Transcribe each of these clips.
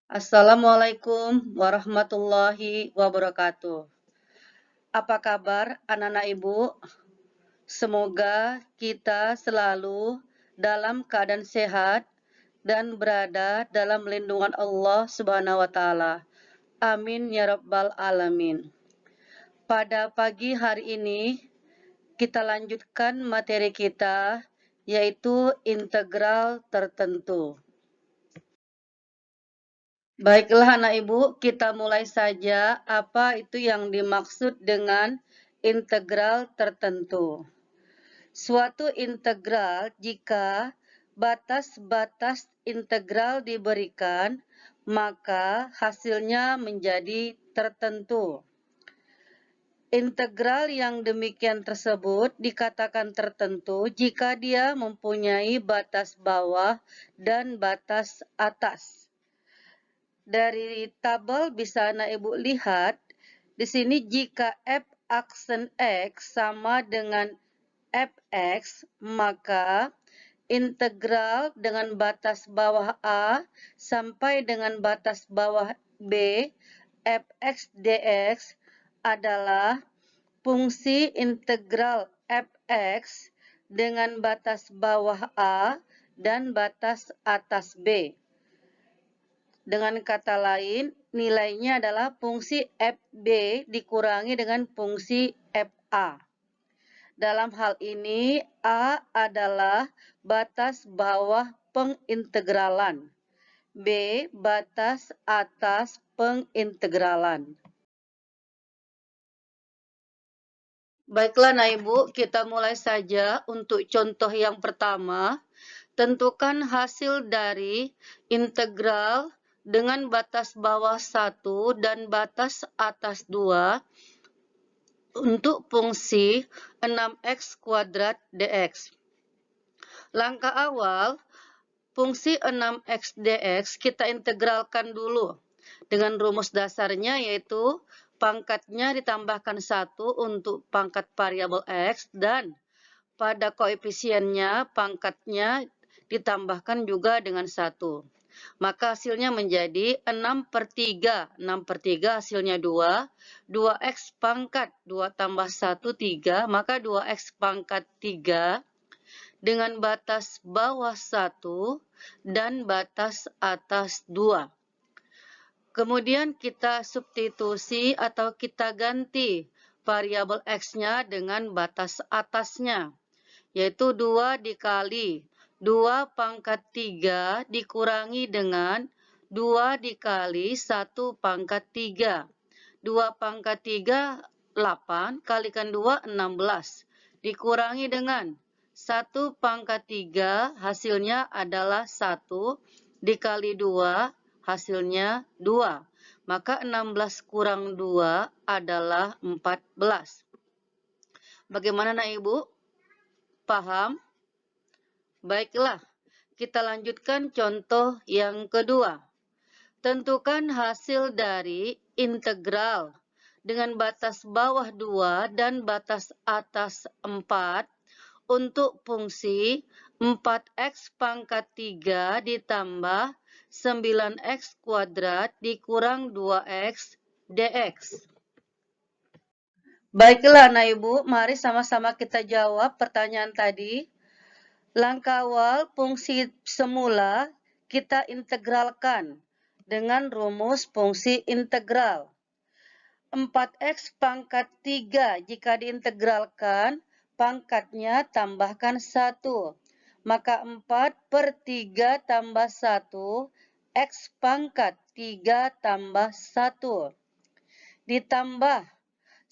Assalamualaikum warahmatullahi wabarakatuh. Apa kabar anak-anak ibu? Semoga kita selalu dalam keadaan sehat dan berada dalam lindungan Allah Subhanahu wa taala. Amin ya rabbal alamin. Pada pagi hari ini kita lanjutkan materi kita yaitu integral tertentu. Baiklah anak ibu, kita mulai saja apa itu yang dimaksud dengan integral tertentu. Suatu integral jika batas-batas integral diberikan, maka hasilnya menjadi tertentu. Integral yang demikian tersebut dikatakan tertentu jika dia mempunyai batas bawah dan batas atas. Dari tabel bisa anak ibu lihat di sini jika f aksen x sama dengan fx, maka integral dengan batas bawah a sampai dengan batas bawah b fx dx adalah fungsi integral fx dengan batas bawah a dan batas atas b. Dengan kata lain, nilainya adalah fungsi fb dikurangi dengan fungsi fa. Dalam hal ini, a adalah batas bawah pengintegralan, b batas atas pengintegralan. Baiklah, Nah Ibu, kita mulai saja untuk contoh yang pertama. Tentukan hasil dari integral dengan batas bawah 1 dan batas atas 2 untuk fungsi 6x kuadrat dx. Langkah awal, fungsi 6x dx kita integralkan dulu dengan rumus dasarnya yaitu pangkatnya ditambahkan 1 untuk pangkat variabel x dan pada koefisiennya pangkatnya ditambahkan juga dengan 1. Maka hasilnya menjadi 6/3. 6/3 hasilnya 2. 2x pangkat 2 tambah 1, 3. Maka 2x pangkat 3 dengan batas bawah 1 dan batas atas 2. Kemudian kita substitusi atau kita ganti variabel x-nya dengan batas atasnya, yaitu 2 dikali 2 pangkat 3 dikurangi dengan 2 dikali 1 pangkat 3. 2 pangkat 3, 8, kalikan 2, 16. Dikurangi dengan 1 pangkat 3, hasilnya adalah 1, dikali 2, hasilnya 2. Maka 16 kurang 2 adalah 14. Bagaimana Nak Ibu? Paham? Baiklah, kita lanjutkan contoh yang kedua. Tentukan hasil dari integral dengan batas bawah 2 dan batas atas 4 untuk fungsi 4x pangkat 3 ditambah 9x kuadrat dikurang 2x dx. Baiklah, Nah Ibu, mari sama-sama kita jawab pertanyaan tadi. Langkah awal fungsi semula kita integralkan dengan rumus fungsi integral. 4x pangkat 3 jika diintegralkan, pangkatnya tambahkan 1. Maka 4/3 tambah 1, x pangkat 3 tambah 1. Ditambah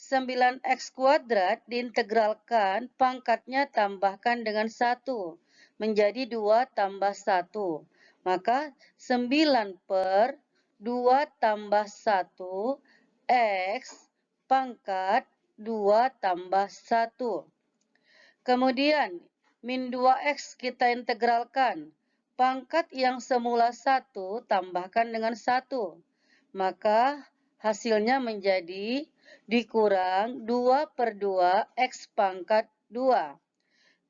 9x kuadrat diintegralkan, pangkatnya tambahkan dengan 1. Menjadi 2 tambah 1. Maka 9/2 tambah 1 x pangkat 2 tambah 1. Kemudian min 2x kita integralkan. Pangkat yang semula 1 tambahkan dengan 1. Maka hasilnya menjadi dikurang 2/2 x pangkat 2.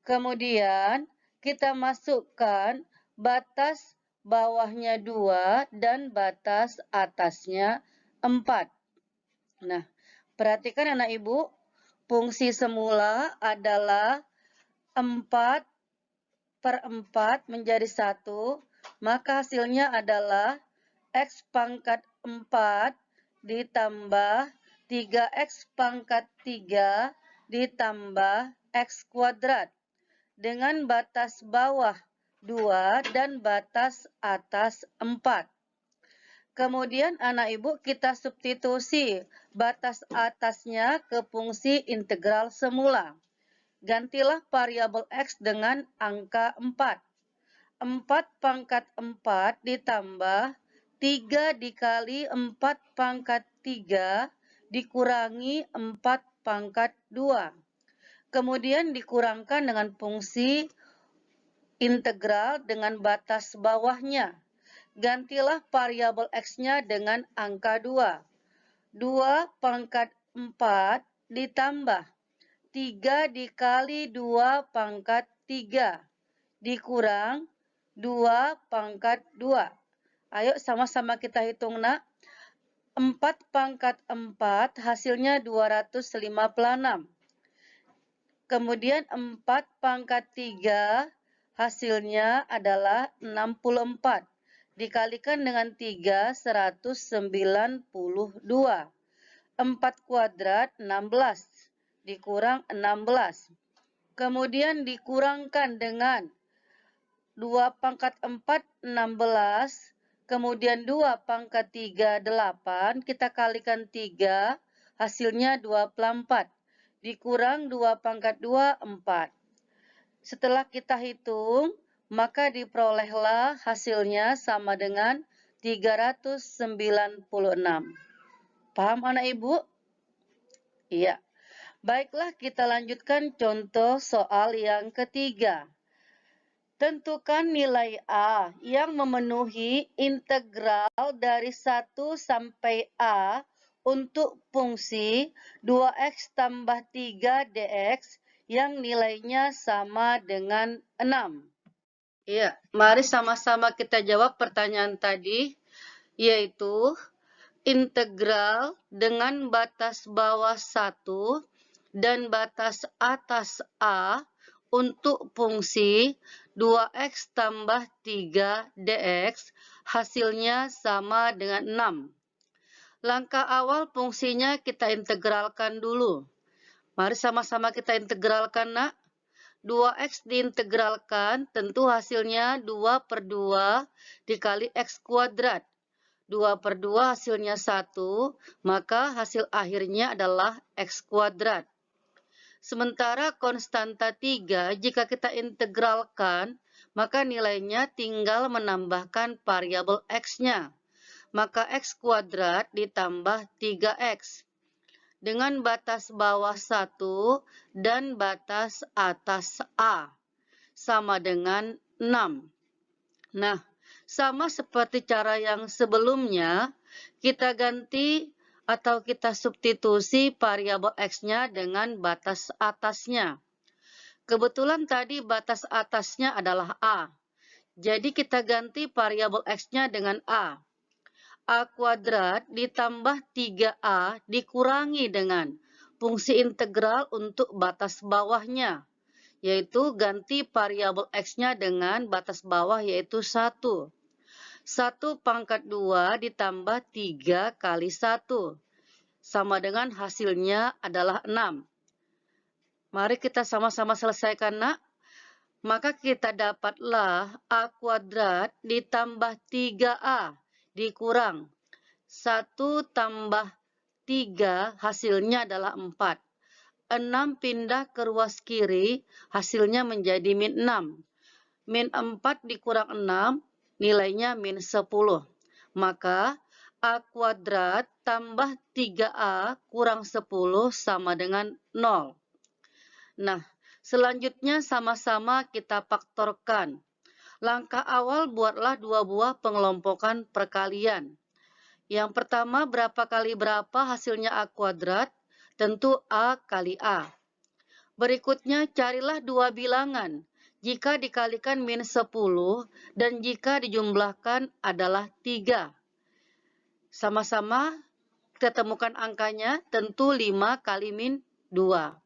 Kemudian kita masukkan batas bawahnya 2 dan batas atasnya 4. Nah, perhatikan anak ibu, fungsi semula adalah 4/4 menjadi 1, maka hasilnya adalah X pangkat 4 ditambah 3X pangkat 3 ditambah X kuadrat dengan batas bawah 2 dan batas atas 4. Kemudian anak ibu kita substitusi batas atasnya ke fungsi integral semula. Gantilah variabel X dengan angka 4. 4 pangkat 4 ditambah 3 dikali 4 pangkat 3 dikurangi 4 pangkat 2. Kemudian dikurangkan dengan fungsi integral dengan batas bawahnya. Gantilah variabel X-nya dengan angka 2. 2 pangkat 4 ditambah 3 dikali 2 pangkat 3 dikurang 2 pangkat 2. Ayo sama-sama kita hitung, nak. 4 pangkat 4 hasilnya 256. Kemudian 4 pangkat 3 hasilnya adalah 64. Dikalikan dengan 3, 192. 4 kuadrat 16. Dikurang 16. Kemudian dikurangkan dengan 2 pangkat 4, 16. Kemudian 2 pangkat 3, 8. Kita kalikan 3, hasilnya 24. Dikurang 2 pangkat 2, 4. Setelah kita hitung, maka diperolehlah hasilnya sama dengan 396. Paham anak ibu? Iya. Baiklah, kita lanjutkan contoh soal yang ketiga. Tentukan nilai A yang memenuhi integral dari 1 sampai A untuk fungsi 2x tambah 3 dx yang nilainya sama dengan 6. Ya, mari sama-sama kita jawab pertanyaan tadi, yaitu integral dengan batas bawah 1 dan batas atas A untuk fungsi 2x tambah 3 dx hasilnya sama dengan 6. Langkah awal fungsinya kita integralkan dulu. Mari sama-sama kita integralkan, nak. 2x diintegralkan, tentu hasilnya 2/2 dikali x kuadrat. 2/2 hasilnya 1, maka hasil akhirnya adalah x kuadrat. Sementara konstanta 3, jika kita integralkan, maka nilainya tinggal menambahkan variabel x-nya. Maka x kuadrat ditambah 3x. Dengan batas bawah 1 dan batas atas A sama dengan 6. Nah, sama seperti cara yang sebelumnya, kita ganti atau kita substitusi variabel X-nya dengan batas atasnya. Kebetulan tadi batas atasnya adalah A. Jadi kita ganti variabel X-nya dengan A. A kuadrat ditambah 3A dikurangi dengan fungsi integral untuk batas bawahnya, yaitu ganti variabel X-nya dengan batas bawah yaitu 1. 1 pangkat 2 ditambah 3 kali 1, sama dengan hasilnya adalah 6. Mari kita sama-sama selesaikan, nak. Maka kita dapatlah A kuadrat ditambah 3A dikurang 1 tambah 3 hasilnya adalah 4. 6 pindah ke ruas kiri hasilnya menjadi min 6. Min 4 dikurang 6 nilainya min 10. Maka A kuadrat tambah 3A kurang 10 sama dengan 0. Nah, selanjutnya sama-sama kita faktorkan. Langkah awal buatlah 2 buah pengelompokan perkalian. Yang pertama, berapa kali berapa hasilnya A kuadrat? Tentu A kali A. Berikutnya, carilah 2 bilangan. jika dikalikan min 10 dan jika dijumlahkan adalah 3. Sama-sama kita temukan angkanya, tentu 5 kali min 2.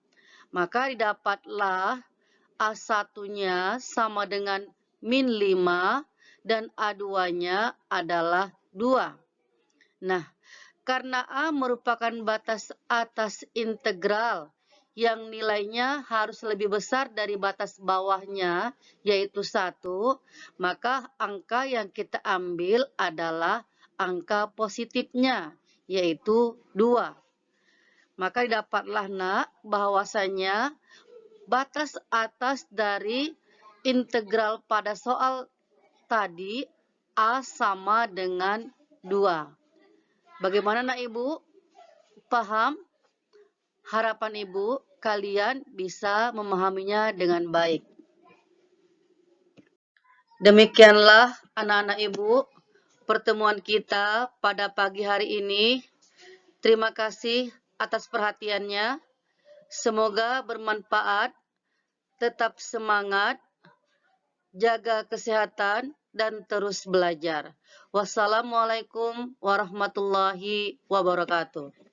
Maka didapatlah A1-nya sama dengan min 5 dan A2-nya adalah 2. Nah, karena A merupakan batas atas integral yang nilainya harus lebih besar dari batas bawahnya, yaitu 1, maka angka yang kita ambil adalah angka positifnya, yaitu 2. Maka didapatlah nak bahwasanya batas atas dari integral pada soal tadi A sama dengan 2. Bagaimana nak Ibu? Paham? Harapan Ibu kalian bisa memahaminya dengan baik. Demikianlah anak-anak Ibu pertemuan kita pada pagi hari ini. Terima kasih atas perhatiannya. Semoga bermanfaat. Tetap semangat, jaga kesehatan, dan terus belajar. Wassalamualaikum warahmatullahi wabarakatuh.